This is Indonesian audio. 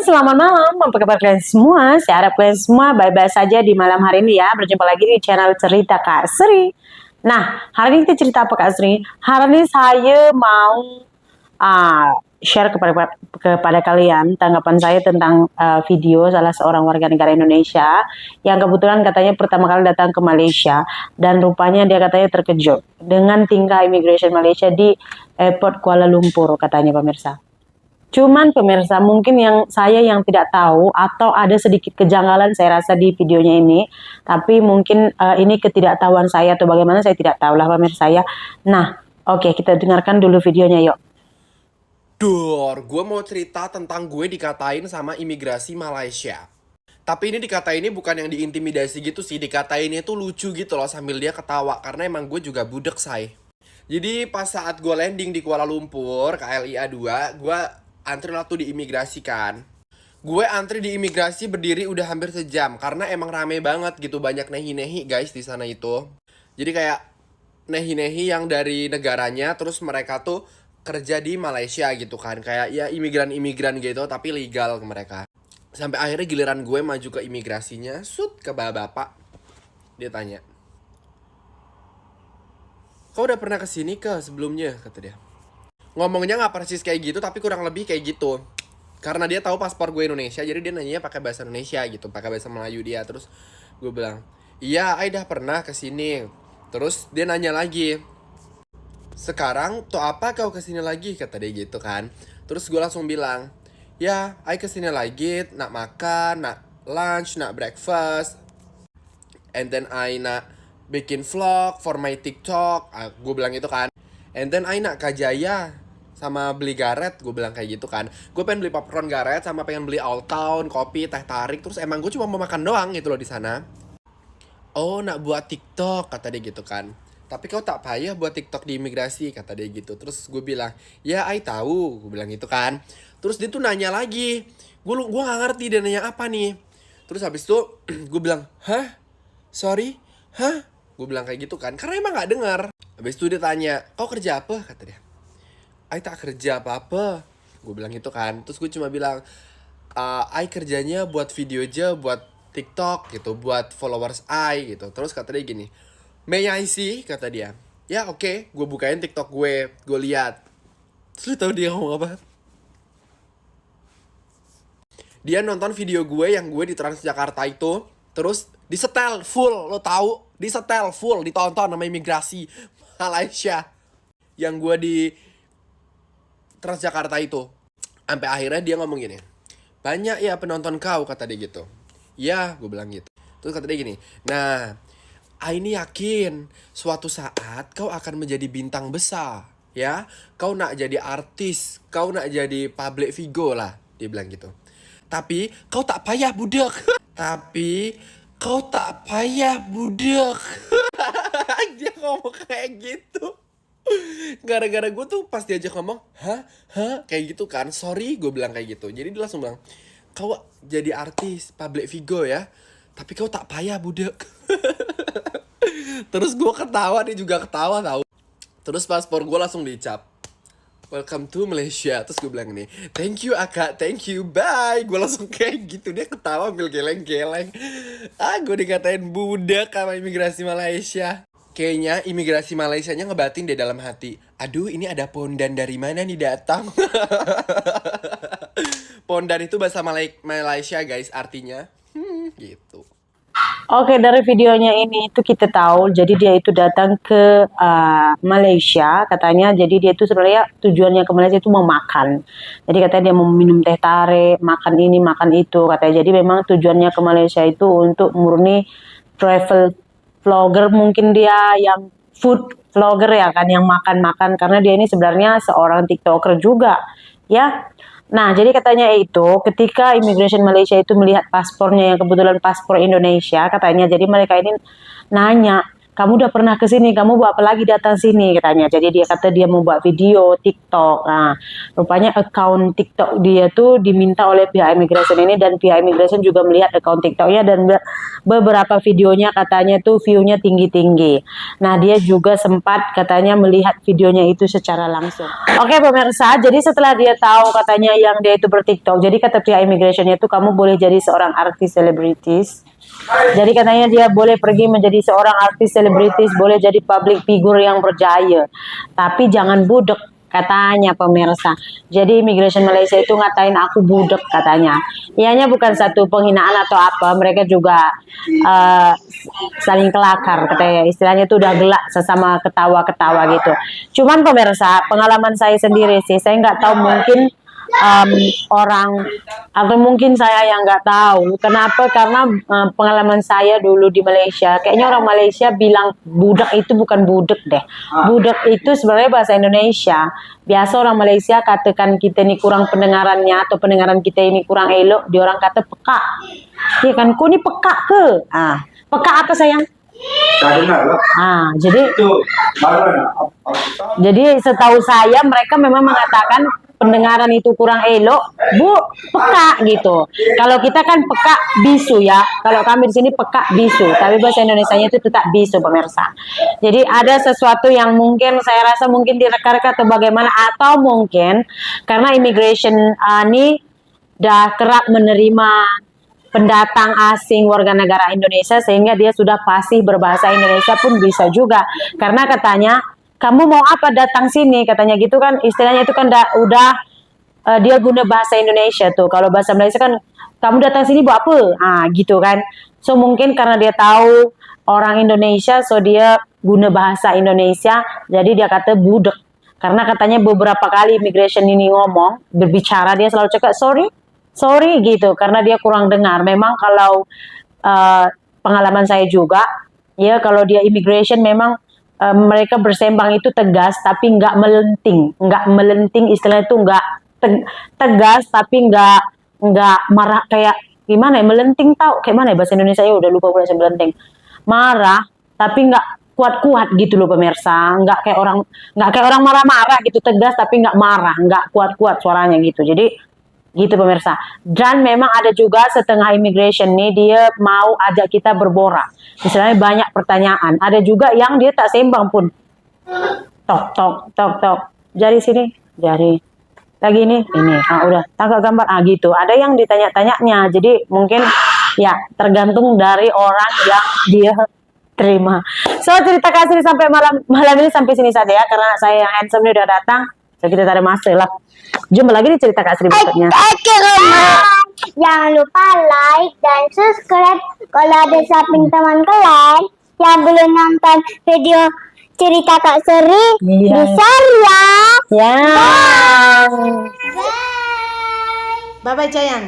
Selamat malam, apa kabar kalian semua? Saya harap kalian semua baik-baik saja di malam hari ini ya. Berjumpa lagi di channel Cerita Kak Sri. Nah, hari ini kita cerita apa Kak Sri? Hari ini saya mau share kepada kalian tanggapan saya tentang video salah seorang warga negara Indonesia yang kebetulan katanya pertama kali datang ke Malaysia dan rupanya dia katanya terkejut dengan tingkah immigration Malaysia di airport Kuala Lumpur katanya pemirsa. Cuman pemirsa mungkin yang tidak tahu atau ada sedikit kejanggalan saya rasa di videonya ini, tapi mungkin ini ketidaktahuan saya atau bagaimana saya tidak tahu lah pemirsa ya. Nah, oke kita dengarkan dulu videonya yuk. Gue mau cerita tentang gue dikatain sama imigrasi Malaysia. Tapi ini dikatainnya bukan yang diintimidasi gitu sih, dikatainnya tuh lucu gitu loh sambil dia ketawa. Karena emang gue juga budek, say. Jadi pas saat gue landing di Kuala Lumpur, KLIA 2, gue antri lah tuh di imigrasi kan. Gue antri di imigrasi berdiri udah hampir sejam karena emang rame banget gitu, banyak nehi-nehi guys di sana itu. Jadi kayak nehi-nehi yang dari negaranya terus mereka tuh kerja di Malaysia gitu kan, kayak ya imigran-imigran gitu tapi legal ke mereka. Sampai akhirnya giliran gue maju ke imigrasinya, ke bapak, dia tanya, kau udah pernah kesini ke sebelumnya, kata dia. Ngomongnya nggak persis kayak gitu tapi kurang lebih kayak gitu. Karena dia tahu paspor gue Indonesia, jadi dia nanyanya pakai bahasa Indonesia gitu, pakai bahasa Melayu dia. Terus gue bilang, iya, Ai dah pernah kesini. Terus dia nanya lagi, sekarang tuh apa kau kesini lagi, kata dia gitu kan. Terus gue langsung bilang, ya, Ai kesini lagi, nak makan, nak lunch, nak breakfast, and then I nak bikin vlog for my TikTok. Gue bilang gitu kan. And then I nak kajaya sama beli garet, gue bilang kayak gitu kan. Gue pengen beli popcorn garet sama pengen beli Old Town, kopi, teh tarik. Terus emang gue cuma mau makan doang gitu loh di sana. Oh, nak buat TikTok, kata dia gitu kan. Tapi kau tak payah buat TikTok di imigrasi, kata dia gitu. Terus gue bilang, ya I tahu, gue bilang gitu kan. Terus dia tuh nanya lagi. Gue gak ngerti dia nanya apa nih. Terus habis itu gue bilang, hah? Sorry? Hah? Gue bilang kayak gitu kan. Karena emang gak dengar. Habis itu dia tanya, kau kerja apa? Kata dia. I tak kerja apa-apa. Gue bilang gitu kan. Terus gue cuma bilang, I kerjanya buat video aja, buat TikTok gitu, buat followers I gitu. Terus kata dia gini, may I see? Kata dia. Ya oke, gue bukain TikTok gue lihat. Terus lu tau dia ngomong apa? Dia nonton video gue yang gue di Transjakarta itu, terus disetel full, lo tahu? Disetel full, ditonton sama imigrasi Malaysia yang gue di Transjakarta itu. Sampai akhirnya dia ngomong gini, banyak ya penonton kau, kata dia gitu. Ya, gue bilang gitu. Terus kata dia gini, nah, ini yakin suatu saat kau akan menjadi bintang besar, ya. Kau nak jadi artis, kau nak jadi public figure lah, dia bilang gitu. Tapi kau tak payah budak. Tapi kau tak payah budak. Dia ngomong kayak gitu. Gara-gara gue tuh pas diajak ngomong, hah? Kayak gitu kan, sorry gue bilang kayak gitu. Jadi dia langsung bilang, kau jadi artis, public figure ya, tapi kau tak payah budak. Terus gue ketawa, dia juga ketawa tau. Terus paspor gue langsung dicap, welcome to Malaysia. Terus gue bilang nih, thank you akak, thank you, bye. Gue langsung kayak gitu, dia ketawa ambil geleng-geleng. Gue dikatain budak sama imigrasi Malaysia. Kayaknya imigrasi Malaysianya ngebatin deh dalam hati, aduh ini ada pondan dari mana nih datang. Pondan itu bahasa Malaysia guys, artinya gitu. Oke, dari videonya ini itu kita tahu, jadi dia itu datang ke Malaysia, katanya. Jadi dia itu sebenarnya tujuannya ke Malaysia itu mau makan. Jadi katanya dia mau minum teh tarik, makan ini, makan itu, katanya. Jadi memang tujuannya ke Malaysia itu untuk murni travel vlogger, mungkin dia yang food vlogger ya kan, yang makan-makan. Karena dia ini sebenarnya seorang TikToker juga, ya. Nah, jadi katanya itu ketika Immigration Malaysia itu melihat paspornya yang kebetulan paspor Indonesia, katanya, jadi mereka ini nanya, kamu udah pernah ke sini, kamu buat apa lagi datang sini katanya. Jadi dia kata dia mau buat video TikTok. Nah, rupanya account TikTok dia tuh diminta oleh pihak immigration ini, dan pihak immigration juga melihat account TikToknya, dan beberapa videonya katanya tuh view-nya tinggi-tinggi. Nah, dia juga sempat katanya melihat videonya itu secara langsung. Oke pemirsa, jadi setelah dia tahu katanya yang dia itu berTikTok, jadi kata pihak immigrationnya itu kamu boleh jadi seorang artis selebritis. Jadi katanya dia boleh pergi menjadi seorang artis selebritis, boleh jadi public figure yang berjaya, tapi jangan budek katanya pemirsa. Jadi immigration Malaysia itu ngatain aku budek katanya. Ianya bukan satu penghinaan atau apa, mereka juga saling kelakar katanya, istilahnya itu udah gelak sesama ketawa-ketawa gitu. Cuman pemirsa, pengalaman saya sendiri sih, saya nggak tahu, mungkin orang atau mungkin saya yang nggak tahu kenapa, karena pengalaman saya dulu di Malaysia, kayaknya orang Malaysia bilang budak itu bukan budek deh. Budak itu sebenarnya bahasa Indonesia. Biasa orang Malaysia katakan kita ini kurang pendengarannya atau pendengaran kita ini kurang elok, dia orang kata peka. Iya kan, kau ini peka ke? Peka apa sayang? Jadi setahu saya mereka memang mengatakan pendengaran itu kurang elok, Bu, peka gitu. Kalau kita kan peka bisu ya. Kalau kami di sini peka bisu, tapi bahasa Indonesianya itu tetap bisu pemirsa. Jadi ada sesuatu yang mungkin saya rasa mungkin direka-reka atau bagaimana, atau mungkin karena immigration ini dah kerap menerima pendatang asing warga negara Indonesia, sehingga dia sudah fasih berbahasa Indonesia pun bisa juga. Karena katanya, kamu mau apa datang sini katanya gitu kan, istilahnya itu kan udah dia guna bahasa Indonesia tuh. Kalau bahasa Malaysia kan kamu datang sini buat apa, gitu kan. So mungkin karena dia tahu orang Indonesia, so dia guna bahasa Indonesia, jadi dia kata budek. Karena katanya beberapa kali immigration ini ngomong berbicara, dia selalu cakap sorry gitu, karena dia kurang dengar. Memang kalau pengalaman saya juga ya, kalau dia immigration memang mereka bersembang itu tegas tapi nggak melenting, istilah itu nggak tegas tapi nggak marah, kayak gimana ya, melenting tau kayak mana ya bahasa Indonesia, ya udah lupa bahasa melenting. Marah tapi nggak kuat-kuat gitu loh pemirsa, nggak kayak orang marah-marah gitu, tegas tapi nggak marah, nggak kuat-kuat suaranya gitu. Jadi gitu pemirsa. Dan memang ada juga setengah immigration nih, dia mau ajak kita berborak. Misalnya banyak pertanyaan. Ada juga yang dia tak sembang pun. Tok. Jari sini, jari. Lagi ini. Udah. Tangkap gambar. Gitu. Ada yang ditanya-tanyanya. Jadi mungkin ya tergantung dari orang yang dia terima. So cerita kasih sampai malam ini sampai sini saja ya. Karena saya yang handsome ini udah datang. So kita tak ada masa lah. Jumpa lagi di cerita Kak Sri berikutnya. Jangan lupa like dan subscribe. Kalau ada samping teman kalian yang belum nonton video cerita Kak Sri, di-share ya. Bye bye Cayang.